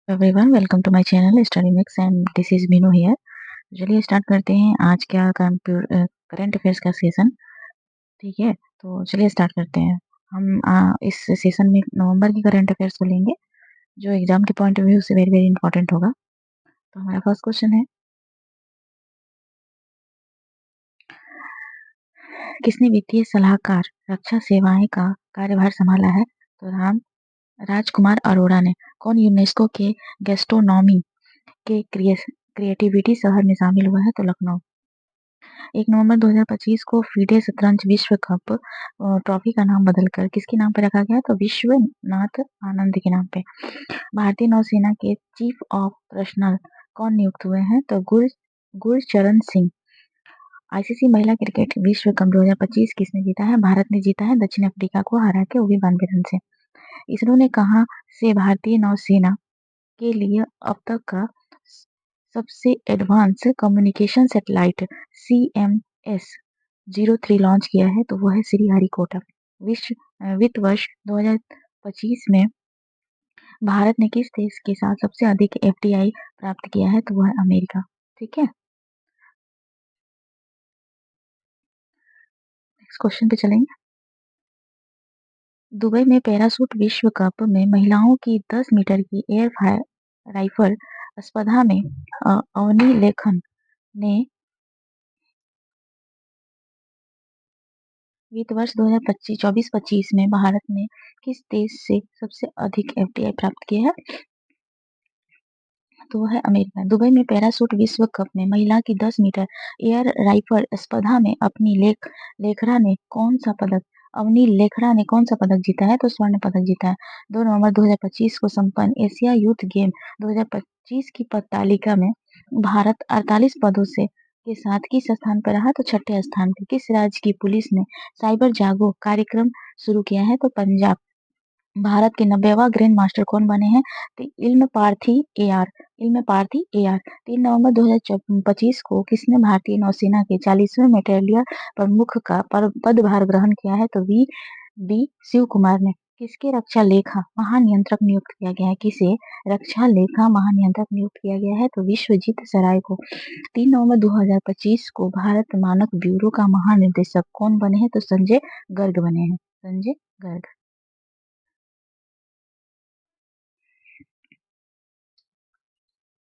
Everyone welcome to my channel study mix and this is Meenu here. चलिए start करते हैं आज का करंट अफेयर्स का सेशन। ठीक है, तो चलिए स्टार्ट करते हैं। हम इस सेशन में नवंबर की करंट अफेयर्स को लेंगे जो एग्जाम के पॉइंट ऑफ व्यू से वेरी वेरी इंपॉर्टेंट होगा। तो हमारा फर्स्ट क्वेश्चन है, किसने वित्तीय सलाहकार रक्षा सेवाएं का कार्यभार संभाला है? तो राजकुमार अरोड़ा ने। कौन यूनेस्को के गैस्ट्रोनॉमी के क्रिएटिविटी शहर में शामिल हुआ है? तो लखनऊ। 1 नवंबर 2025 को फीडे शतरंज विश्व कप ट्रॉफी का नाम बदलकर किसके नाम पे रखा गया? तो विश्वनाथ आनंद के नाम पे। भारतीय नौसेना के चीफ ऑफ पर्सनल कौन नियुक्त हुए हैं? तो गुरचरण सिंह। आईसीसी महिला क्रिकेट विश्व कप 2025 किसने जीता है? भारत ने जीता है दक्षिण अफ्रीका को हरा के, वो भी 92 रन से। इसरो ने कहा से भारतीय नौसेना के लिए अब तक का सबसे advance communication satellite CMS-03 launch किया है? तो वो है श्रीहरिकोटा। वित्त वर्ष 2025 में भारत ने किस देश के साथ सबसे अधिक FDI प्राप्त किया है? तो वो है अमेरिका। ठीक है, नेक्स्ट क्वेश्चन पे चलेंगे। दुबई में पैराशूट विश्व कप में महिलाओं की 10 मीटर की एयर राइफल स्पर्धा में अवनी लेखन ने वित्त वर्ष 2024-25 में भारत ने किस देश से सबसे अधिक FDI प्राप्त किया है? तो वो है अमेरिका। दुबई में पैराशूट विश्व कप में महिला की 10 मीटर एयर राइफल स्पर्धा में लेखरा ने कौन सा पदक अवनी लेखरा ने कौन सा पदक जीता है? तो स्वर्ण पदक जीता है। 2 नवंबर 2025 को संपन्न एशिया यूथ गेम 2025 की पद तालिका में भारत 48 पदों से के साथ किस स्थान पर रहा? तो छठे स्थान पर। किस राज्य की पुलिस ने साइबर जागो कार्यक्रम शुरू किया है? तो पंजाब। भारत के 90वां ग्रैंड मास्टर कौन बने हैं? तो इल्म पार्थी AR। 3 नवंबर 2025 को किसने भारतीय नौसेना के 40वें मेटेरियल प्रमुख का पदभार ग्रहण किया है? तो वी शिव कुमार ने। किसके रक्षा लेखा महानियंत्रक नियुक्त किया गया है? किसे रक्षा लेखा महानियंत्रक नियुक्त किया गया है? तो विश्वजीत सराय को। 3 नवंबर 2025 को भारत मानक ब्यूरो का महानिदेशक कौन बने हैं? तो संजय गर्ग बने हैं। संजय गर्ग।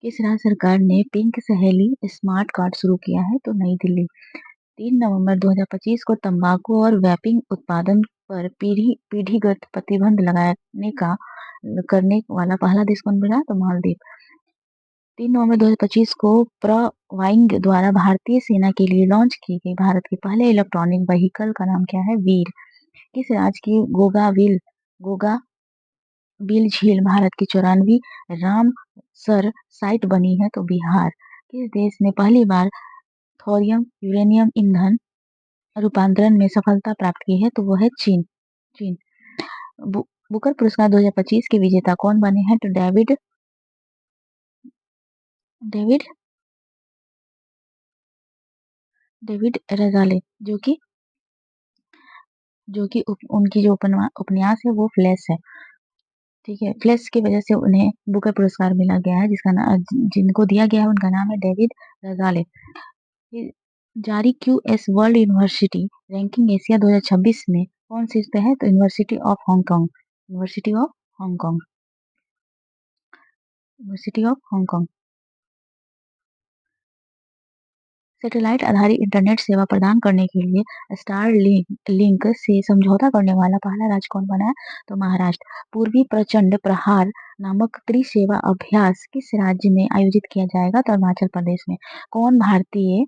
किस राज्य सरकार ने पिंक सहेली स्मार्ट कार्ड शुरू किया है? तो नई दिल्ली। 3 नवंबर 2025 को तंबाकू और वैपिंग उत्पादन पर पीढ़ीगत प्रतिबंध लगाने का करने वाला पहला देश कौन बना? तो मालदीव। 3 नवंबर 2025 को प्रवाइंग द्वारा भारतीय सेना के लिए लॉन्च की गई भारत के पहले इलेक्ट्रॉनिक व्हीकल का नाम क्या है? वीर। किस राज्य की गोगा बिल झील भारत की 94वीं रामसर साइट बनी है? तो बिहार। किस देश ने पहली बार थोरियम यूरेनियम ईंधन रूपांतरण में सफलता प्राप्त की है? तो वो है चीन। चीन। बुकर पुरस्कार 2025 के विजेता कौन बने हैं? तो डेविड डेविड रजाले, जो कि उनकी जो उपन्यास है वो फ्लैश है। ठीक है, फ्लैश की वजह से उन्हें बुकर पुरस्कार मिला गया है, जिनको दिया गया है उनका नाम है डेविड रजाले। जारी QS world university ranking Asia 2026 में कौन शीर्ष पे है? तो university of Hong Kong. University of Hong Kong. University of Hong Kong. Satellite आधारित इंटरनेट सेवा प्रदान करने के लिए स्टारलिंक से समझौता करने वाला पहला राज्य कौन बना है? तो महाराष्ट्र। पूर्वी प्रचंड प्रहार नामक त्रिसेवा अभ्यास किस राज्य में आयोजित किया जाएगा? तो अरुणाचल प्रदेश में। कौन भारतीय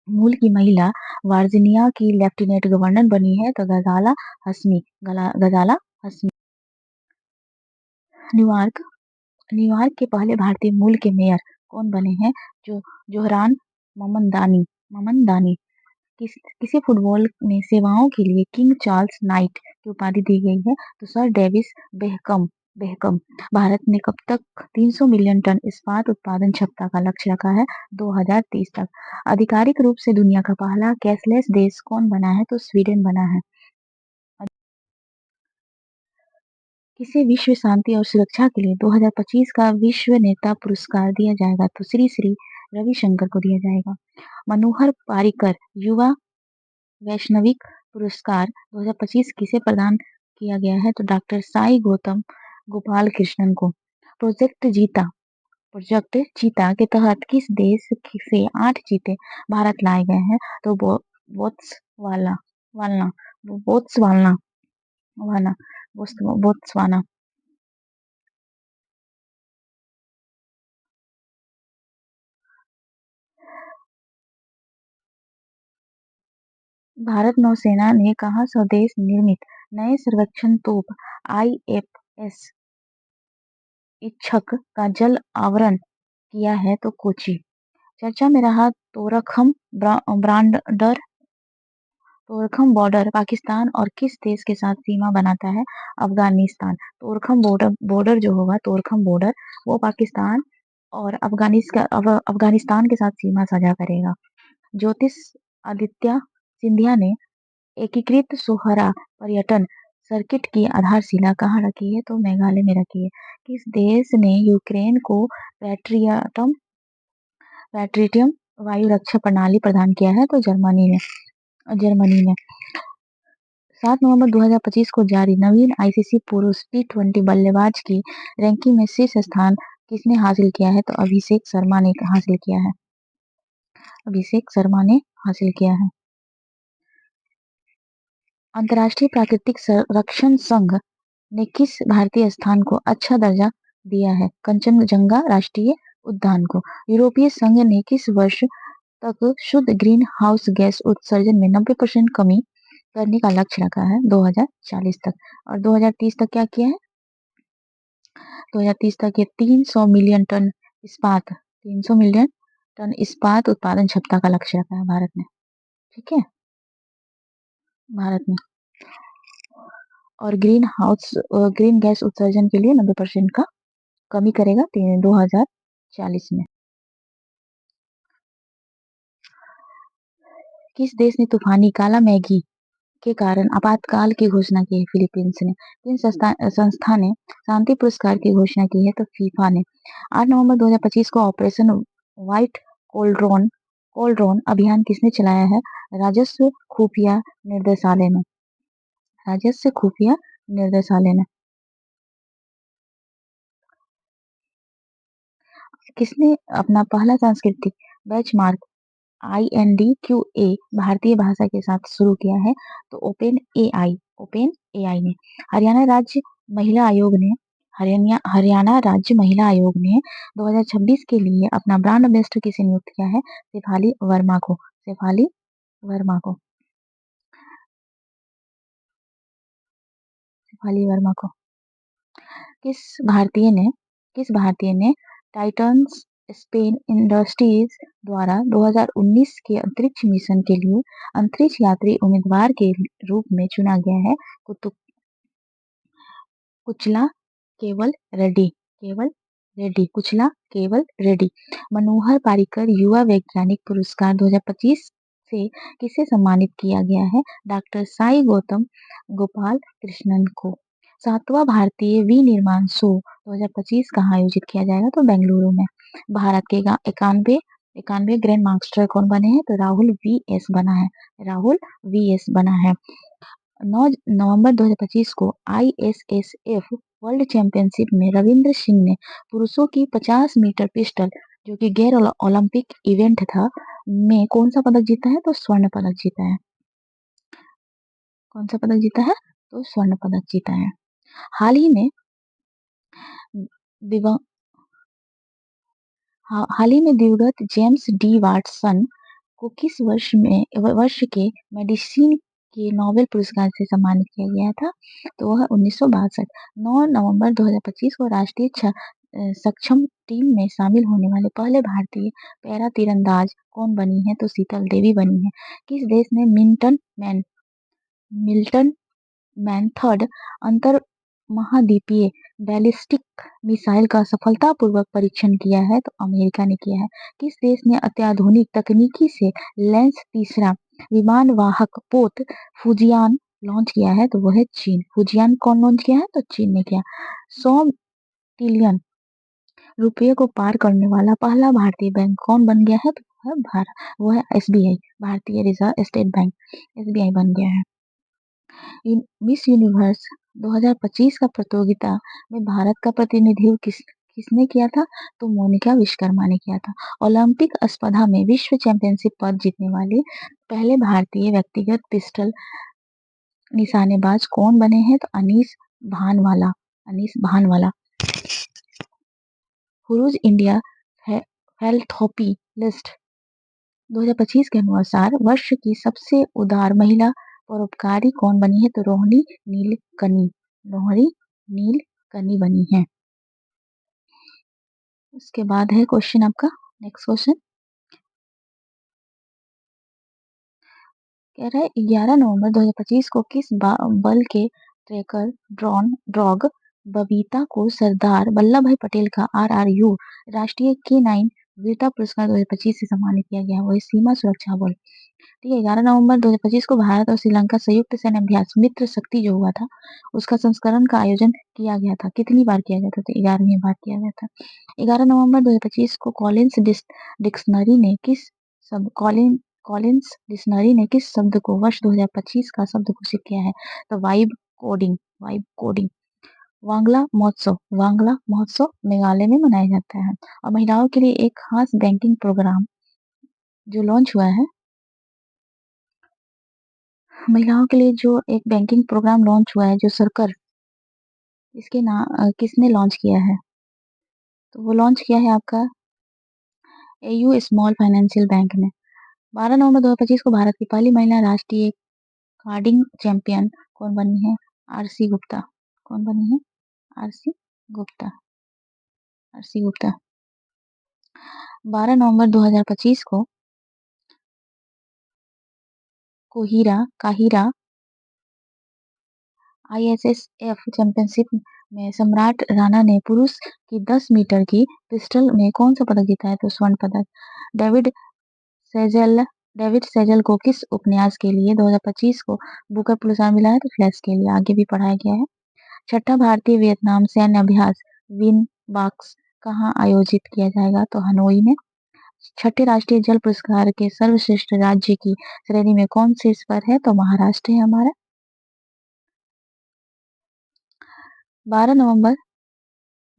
मूल की महिला वर्जीनिया की लेफ्टिनेंट गवर्नर बनी है? तो गजाला हस्मी। न्यूयॉर्क न्यूयॉर्क के पहले भारतीय मूल के मेयर कौन बने हैं? जो जोहरान ममनदानी। किसी फुटबॉल में सेवाओं के लिए किंग चार्ल्स नाइट की उपाधि दी गई है? तो सर डेविस बेहकम। भारत ने कब तक 300 मिलियन टन इस्पात उत्पादन क्षमता का लक्ष्य रखा है? 2030 तक। आधिकारिक रूप से दुनिया का पहला कैशलेस देश कौन बना है? तो स्वीडन बना है। किसे विश्व शांति और सुरक्षा के लिए 2025 का विश्व नेता पुरस्कार दिया जाएगा? तो श्री श्री रविशंकर को दिया जाएगा। मनोहर पारिकर युवा वैश्विक पुरस्कार 2025 किसे प्रदान किया गया है? तो डॉक्टर साई गौतम गोपाल कृष्णन को। प्रोजेक्ट चीता के तहत किस देश से 8 चीते भारत लाए गए हैं? तो बोत्सवाना वालना बोत्सवाना वाना बोत्सवाना। भारत नौसेना ने कहा स्वदेश निर्मित नए सर्वेक्षण तोप IFS इच्छक का जल आवरण किया है? तो कोची। चर्चा में रहा तोरखम बॉर्डर पाकिस्तान और किस देश के साथ सीमा बनाता है? अफगानिस्तान। तोरखम बॉर्डर जो होगा, तोरखम बॉर्डर वो पाकिस्तान और अफगानिस्तान के साथ सीमा साझा करेगा। ज्योतिष आदित्य सिंधिया ने एकीकृत सोहरा पर्यटन सर्किट की आधारशिला कहाँ रखी है? तो मेघालय में रखी है। किस देश ने यूक्रेन को पैट्रियट वायु रक्षा प्रणाली प्रदान किया है? तो जर्मनी ने। 7 नवंबर 2025 को जारी नवीन ICC पुरुष T20 बल्लेबाज की रैंकिंग में शीर्ष स्थान किसने हासिल किया है? तो अभिषेक शर्मा ने हासिल किया है। अंतर्राष्ट्रीय प्राकृतिक संरक्षण संघ ने किस भारतीय स्थान को अच्छा दर्जा दिया है? कंचनजंगा राष्ट्रीय उद्यान को। यूरोपीय संघ ने किस वर्ष तक शुद्ध ग्रीन हाउस गैस उत्सर्जन में 90% कमी करने का लक्ष्य रखा है? 2040 तक। और 2030 तक क्या किया है? 2030 तक ये 300 मिलियन टन इस्पात उत्पादन क्षमता का लक्ष्य रखा है भारत ने। ठीक है, भारत में। और ग्रीन गैस उत्सर्जन के लिए 90% का कमी करेगा 2040 में। किस देश ने तूफानी काला मैगी के कारण आपातकाल की घोषणा की है? फिलीपींस ने। किन संस्था ने शांति पुरस्कार की घोषणा की है? तो फीफा ने। 8 नवंबर 2025 को ऑपरेशन व्हाइट कोल्ड्रोन अभियान किसने चलाया है? राजस्व खुफिया निर्देशालय ने। किसने अपना पहला सांस्कृतिक बेंचमार्क INDQA भारतीय भाषा के साथ शुरू किया है? तो ओपन AI ने। हरियाणा राज्य महिला आयोग ने 2026 के लिए अपना ब्रांड एम्बेसडर किसे नियुक्त किया है? शेफाली वर्मा को। किस भारतीय ने टाइटन्स स्पेस इंडस्ट्रीज द्वारा 2019 के अंतरिक्ष मिशन के लिए अंतरिक्ष यात्री उम्मीदवार के रूप में चुना गया है? कुचला केवल रेड्डी। मनोहर पारिकर युवा वैज्ञानिक पुरस्कार 2025 से किसे सम्मानित किया गया है? डॉक्टर साई गौतम गोपाल कृष्णन को। 7वां भारतीय विनिर्माण शो 2025 कहाँ आयोजित किया जाएगा? तो बेंगलुरु में। भारत के 91 ग्रैंड मास्टर कौन बने हैं? तो राहुल VS बना है। 9 नवंबर 2025 को ISSF वर्ल्ड चैंपियनशिप में रविंद्र सिंह ने पुरुषों की 50 मीटर पिस्टल जो कि गैर ओलंपिक इवेंट था में कौन सा पदक जीता है? तो स्वर्ण पदक जीता है। कौन सा पदक जीता है? तो स्वर्ण पदक जीता है। हाल ही में दिवंगत जेम्स डी वाटसन को किस वर्ष के मेडिसिन के नोबेल पुरस्कार से सम्मानित किया गया था? तो वह 1962। 9 नवंबर 2025 को राष्ट्रीय सक्षम टीम में शामिल होने वाले पहले भारतीय पैरा तीरंदाज कौन बनी है? तो शीतल देवी बनी है। किस देश ने मिल्टन मैन थर्ड अंतर महाद्वीपीय बैलिस्टिक मिसाइल का सफलतापूर्वक परीक्षण किया है? तो अमेरिका ने किया है। किस देश ने अत्याधुनिक तकनीकी से लैस तीसरा विमान वाहक पोत फुजियान लॉन्च किया है तो वो है चीन। फुजियान कौन लॉन्च किया है तो चीन ने किया। 100 ट्रिलियन रुपये को पार करने वाला पहला भारतीय बैंक कौन बन गया है तो वो है एसबीआई, भारतीय रिजर्व स्टेट बैंक, एसबीआई बन गया है। मिस यूनिवर्स 2025 का प्रतियोगिता में भारत का प्रतिनिधित्व किसने किया था तो मोनिका विश्वकर्मा ने किया था। ओलंपिक स्पर्धा में विश्व चैंपियनशिप पद जीतने वाले पहले भारतीय व्यक्तिगत पिस्टल निशानेबाज कौन बने हैं तो अनीस भानवाला। हुरूज इंडिया हेल्थोपी लिस्ट 2025 के अनुसार वर्ष की सबसे उदार महिला परोपकारी कौन बनी है तो रोहिणी नीलकनी बनी है। उसके बाद है क्वेश्चन आपका नेक्स्ट क्वेश्चन कह रहा है 11 नवंबर 2025 को किस बल के ट्रैकर ड्रॉग बबीता को सरदार वल्लभ भाई पटेल का RRU राष्ट्रीय K9 वीरता पुरस्कार 2025 से सम्मानित किया गया। वही सीमा सुरक्षा बल। ठीक है, 11 नवंबर 2025 को भारत और श्रीलंका संयुक्त सैन्य अभ्यास मित्र शक्ति जो हुआ था उसका संस्करण का आयोजन किया गया था। कितनी बार किया गया था तो 11वीं बार किया गया था। 11 नवंबर 2025 को कॉलिंस डिक्शनरी ने किस शब्द को वर्ष 2025 का शब्द घोषित किया है तो वाइब कोडिंग। वांगला महोत्सव मेघालय में मनाया जाता है। और महिलाओं के लिए एक खास बैंकिंग प्रोग्राम जो लॉन्च हुआ है, महिलाओं के लिए जो एक बैंकिंग प्रोग्राम लॉन्च हुआ है जो सरकार इसके नाम किसने लॉन्च किया है तो वो लॉन्च किया है आपका AU स्मॉल फाइनेंशियल बैंक ने। 12 नवंबर 2025 को भारत की पहली महिला राष्ट्रीय कार्डिंग चैंपियन कौन बनी है आरसी गुप्ता। कौन बनी है आरसी गुप्ता। 12 नवंबर 2025 को काहिरा ISSF चैंपियनशिप में सम्राट राणा ने पुरुष की 10 मीटर की पिस्टल में कौन सा पदक जीता है तो स्वर्ण पदक। डेविड सेजल को किस उपन्यास के लिए 2025 को बुकर पुरस्कार मिला है तो फ्लैश के लिए। आगे भी पढ़ाया गया है। छठा भारतीय वियतनाम सैन्य अभ्यास विन बाक्स कहाँ आयोजित किया जाएगा तो हनोई में। छठे राष्ट्रीय जल पुरस्कार के सर्वश्रेष्ठ राज्य की श्रेणी में कौन शीर्ष पर है तो महाराष्ट्र है हमारा। 12 नवंबर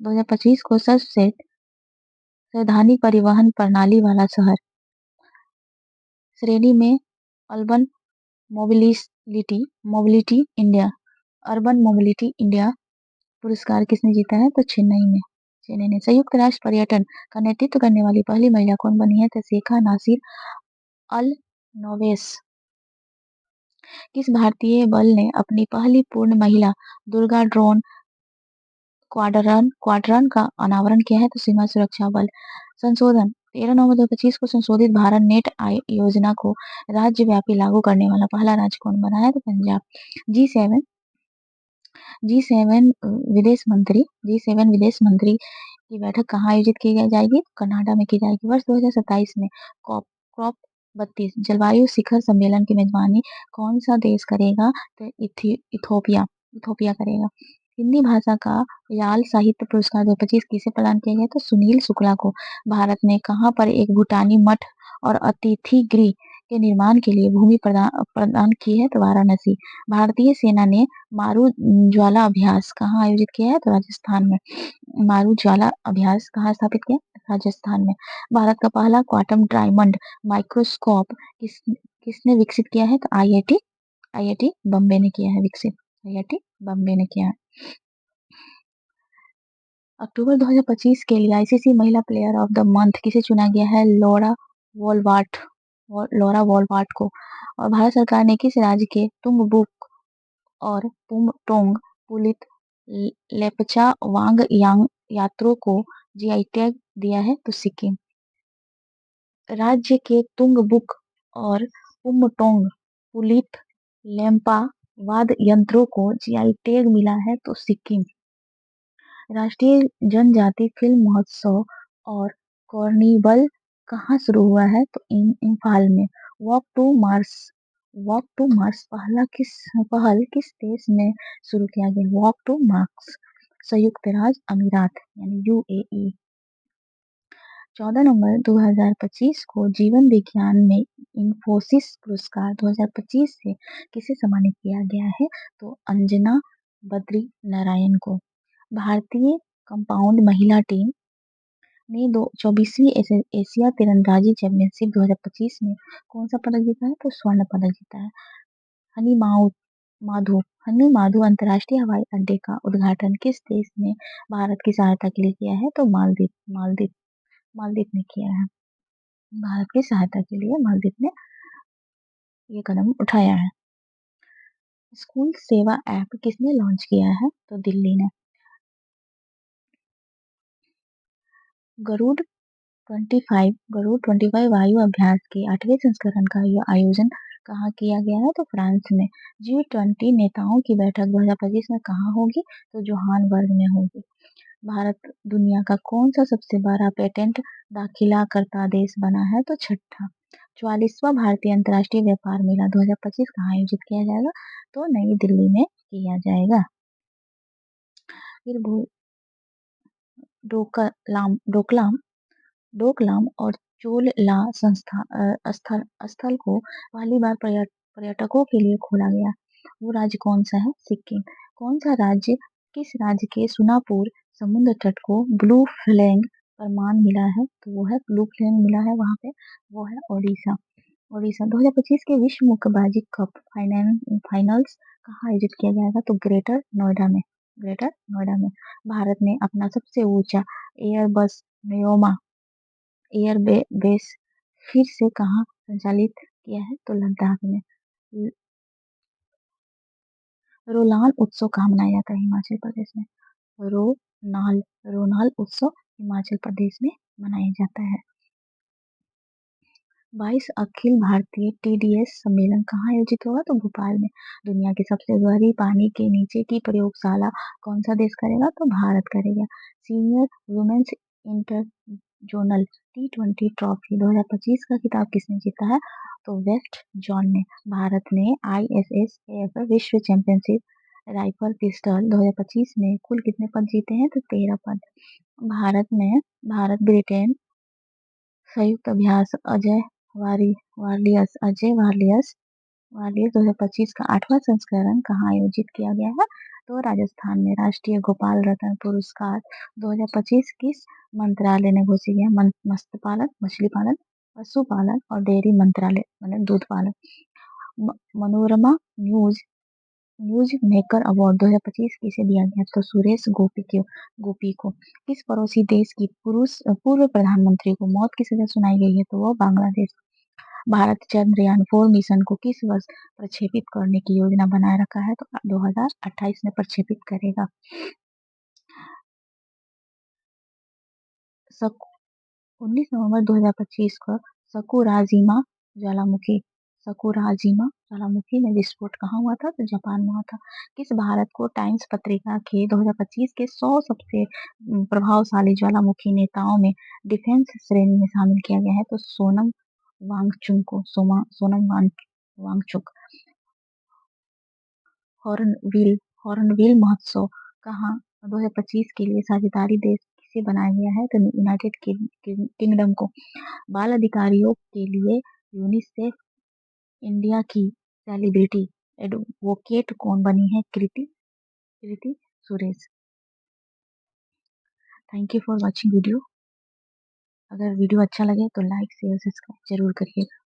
2025 को सबसे संवैधानिक परिवहन प्रणाली वाला शहर श्रेणी में अर्बन मोबिलिटी इंडिया पुरस्कार किसने जीता है तो चेन्नई ने। संयुक्त राष्ट्र पर्यटन का नेतृत्व करने वाली पहली महिला कौन बनी है तो शेखा नासिर अल नोवेस। किस भारतीय बल ने अपनी पहली पूर्ण महिला दुर्गा ड्रोन क्वाड्रन का अनावरण किया है तो सीमा सुरक्षा बल। संशोधन 13 नवंबर 2025 को संशोधित भारत नेट योजना को राज्यव्यापी लागू करने वाला पहला राज्य कौन बना है तो पंजाब। G7 विदेश मंत्री की बैठक कहाँ आयोजित की जाएगी कनाडा में की जाएगी। वर्ष 2027 में COP 32 जलवायु शिखर सम्मेलन की मेजबानी कौन सा देश करेगा तो इथोपिया करेगा। हिंदी भाषा का याल साहित्य पुरस्कार 2025 किसे प्रदान किया गया तो सुनील शुक्ला को। भारत ने कहाँ पर एक भूटानी मठ और अतिथि गृह के निर्माण के लिए भूमि प्रदान की है तो वाराणसी। भारतीय सेना ने मारू ज्वाला अभ्यास कहाँ आयोजित किया है तो राजस्थान में। मारू ज्वाला अभ्यास कहाँ स्थापित किया राजस्थान में। भारत का पहला क्वांटम डायमंड माइक्रोस्कोप किसने विकसित किया है तो IIT बॉम्बे ने किया है विकसित। IIT बॉम्बे ने किया है। अक्टूबर 2025 के लिए ICC महिला प्लेयर ऑफ द मंथ किसे चुना गया है लॉरा वॉलवार्ट को। और भारत सरकार ने किस राज्य के तुंगबुक और पुमटोंग पुलित लेपचा वांगयांग यात्रों को GI टैग दिया है तो सिक्किम। राज्य के तुंगबुक और पुमटोंग पुलित लेम्पा वाद्य यंत्रों को GI टैग मिला है तो सिक्किम। राष्ट्रीय जनजाति फिल्म महोत्सव और कार्निवल कहाँ शुरू हुआ है तो इम्फाल में। वॉक टू मार्स पहल किस देश में शुरू किया गया? वॉक टू मार्स संयुक्त राज्य अमीरात यानी यूएई। 14 नवंबर 2025 को जीवन विज्ञान में इन्फोसिस पुरस्कार 2025 से किसे सम्मानित किया गया है? तो अंजना बद्री नारायण को। भारतीय कंपाउंड महिला टीम ने 24वीं एशिया तीरंदाजी चैंपियनशिप 2025 में कौन सा पदक जीता है? तो स्वर्ण पदक जीता है। हनी माधु अंतर्राष्ट्रीय हवाई अड्डे का उद्घाटन किस देश ने भारत की सहायता के लिए किया है? तो मालदीव ने किया है। भारत की सहायता के लिए मालदीव ने ये कदम उठाया है। स्कूल सेवा ऐप किसने लॉन्च किया है? तो दिल्ली ने। गरुड़ 25 वायु अभ्यास के 8वें संस्करण का आयोजन कहाँ किया गया है? तो फ्रांस में। G20 नेताओं की बैठक 2025 में कहाँ होगी? तो जोहान्सबर्ग में होगी। भारत दुनिया का कौन सा सबसे बड़ा पेटेंट दाखिला करता देश बना है? तो छठा। 44वां भारतीय अंतर्राष्ट्रीय व्यापार मेला 2025 कहाँ आयोजित किया जाएगा? तो नई दिल्ली में किया जाएगा। फिर डोकलाम और चोल ला स्थल को पहली बार पर्यटकों के लिए खोला गया। वो राज्य कौन सा है? सिक्किम। किस राज्य के सुनापुर समुद्र तट को ब्लू फ्लैग प्रमाण मिला है? तो वो है ब्लू फ्लैग मिला है वहां पे, वो है ओडिशा। 2025 के विश्व मुक्केबाजी कप फाइनल्स कहाँ आयोजित किया जाएगा? तो ग्रेटर नोएडा में। भारत ने अपना सबसे ऊंचा एयरबस न्योमा बेस फिर से कहाँ संचालित किया है? तो लद्दाख में। रोलान उत्सव कहाँ मनाया जाता है? हिमाचल प्रदेश में। रोनाल उत्सव हिमाचल प्रदेश में मनाया जाता है। 22 अखिल भारतीय टीडीएस सम्मेलन कहाँ आयोजित होगा? तो भोपाल में। दुनिया की सबसे गहरी पानी के नीचे की प्रयोगशाला कौन सा देश करेगा? तो भारत करेगा। Senior women's inter zonal T20 trophy 2025 का खिताब किसने जीता है? तो वेस्ट जॉन ने। भारत ने ISSAF विश्व चैंपियनशिप राइफल पिस्टल 2025 में कुल कितने पद जीते हैं? तो 13 पद। भारत ब्रिटेन संयुक्त अभ्यास वारलियस 2025 का 8वां संस्करण कहाँ आयोजित किया गया है? तो राजस्थान में। राष्ट्रीय गोपाल रत्न पुरस्कार 2025 किस मंत्रालय ने घोषित किया? मत्स्य पालन, मछली पालन, पशुपालन और डेयरी मंत्रालय मतलब दूध पालन। मनोरमा न्यूज मेकर अवार्ड 2025 किसे दिया गया? तो सुरेश गोपी को। किस पड़ोसी देश की पूर्व प्रधानमंत्री को मौत की सजा सुनाई गई है? तो वो बांग्लादेश। भारत चंद्रयान-4 मिशन को किस वर्ष प्रक्षेपित करने की योजना बनाए रखा है? तो 2028 में प्रक्षेपित करेगा। 19 नवंबर 2025 को सकुराजीमा ज्वालामुखी में विस्फोट कहाँ हुआ था? तो जापान में हुआ था। किस भारत को टाइम्स पत्रिका के 2025 के 100 सबसे प्रभावशाली ज्वालामुखी नेताओं में डिफेंस श्रेणी में शामिल किया गया है? तो सोनम वांगचुक। हॉर्नबिल महोत्सव कहाँ 2025 के लिए साझेदारी देश किसे बनाया गया है? तो यूनाइटेड किंगडम को। बाल अधिकारियों के लिए यूनिसेफ इंडिया की सेलिब्रिटी एडवोकेट कौन बनी है? Kriti Suresh. Thank you for watching video. अगर वीडियो अच्छा लगे तो लाइक शेयर सब्सक्राइब जरूर करिएगा।